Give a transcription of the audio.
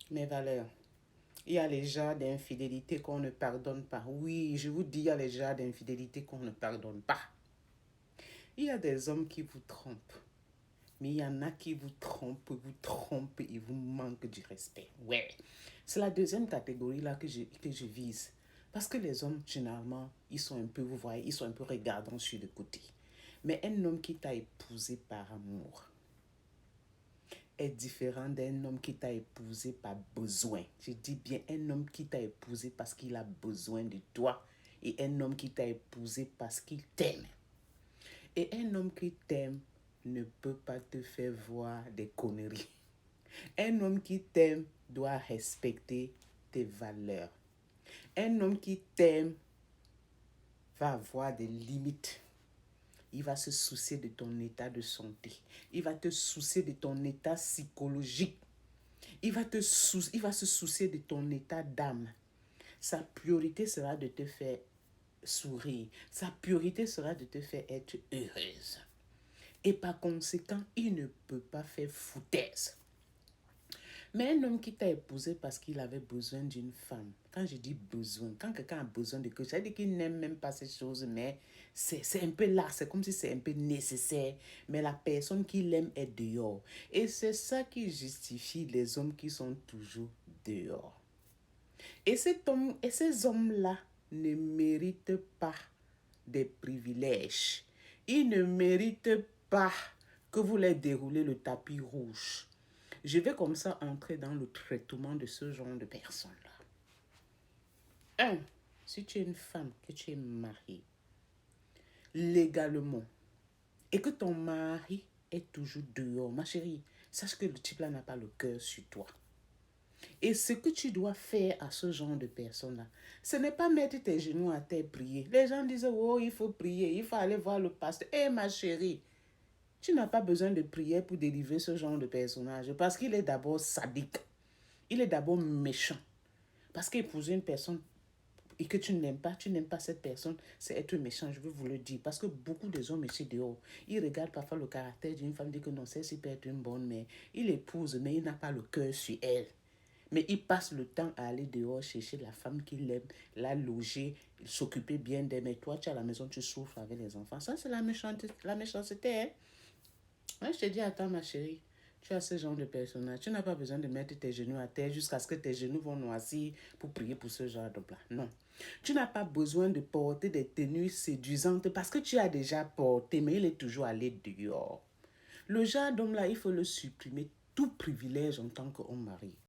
Mes valeurs. Il y a les genres d'infidélité qu'on ne pardonne pas. Oui, je vous dis, il y a les genres d'infidélité qu'on ne pardonne pas. Il y a des hommes qui vous trompent. Mais il y en a qui vous trompent et vous manquent du respect. Ouais. C'est la deuxième catégorie là que je vise. Parce que les hommes, généralement, ils sont un peu, vous voyez, ils sont un peu regardants sur le côté. Mais un homme qui t'a épousé par amour est différent d'un homme qui t'a épousé par besoin. Je dis bien un homme qui t'a épousé parce qu'il a besoin de toi et un homme qui t'a épousé parce qu'il t'aime. Et un homme qui t'aime ne peut pas te faire voir des conneries. Un homme qui t'aime doit respecter tes valeurs. Un homme qui t'aime va avoir des limites. Il va se soucier de ton état de santé. Il va te soucier de ton état psychologique. Il va se soucier de ton état d'âme. Sa priorité sera de te faire sourire. Sa priorité sera de te faire être heureuse. Et par conséquent, il ne peut pas faire foutaise. Mais un homme qui t'a épousé parce qu'il avait besoin d'une femme, quand je dis besoin, quand quelqu'un a besoin de quelque chose, ça veut dire qu'il n'aime même pas ces choses, mais c'est un peu là, c'est comme si c'est un peu nécessaire, mais la personne qu'il aime est dehors. Et c'est ça qui justifie les hommes qui sont toujours dehors. Et ces hommes-là ne méritent pas des privilèges. Ils ne méritent pas que vous leur déroulez le tapis rouge. Je vais comme ça entrer dans le traitement de ce genre de personnes-là. Si tu es une femme, que tu es mariée, légalement, et que ton mari est toujours dehors, ma chérie, sache que le type-là n'a pas le cœur sur toi. Et ce que tu dois faire à ce genre de personnes-là, ce n'est pas mettre tes genoux à terre, prier. Les gens disent, oh, il faut prier, il faut aller voir le pasteur. Ma chérie, tu n'as pas besoin de prière pour délivrer ce genre de personnage parce qu'il est d'abord sadique. Il est d'abord méchant. Parce qu'épouser une personne et que tu n'aimes pas cette personne, c'est être méchant, je veux vous le dire. Parce que beaucoup des hommes ici dehors, ils regardent parfois le caractère d'une femme, disent que non, celle-ci peut être une bonne mère. Il épouse, mais il n'a pas le cœur sur elle. Mais il passe le temps à aller dehors chercher la femme qu'il aime, la loger, s'occuper bien d'elle. Mais toi, tu es à la maison, tu souffres avec les enfants. Ça, c'est la méchanceté. Hein? Moi, je te dis, attends, ma chérie, tu as ce genre de personnage. Tu n'as pas besoin de mettre tes genoux à terre jusqu'à ce que tes genoux vont noisir pour prier pour ce genre de plat. Non. Tu n'as pas besoin de porter des tenues séduisantes parce que tu as déjà porté, mais il est toujours allé dehors. Le genre d'homme-là, il faut le supprimer tout privilège en tant qu'homme marié.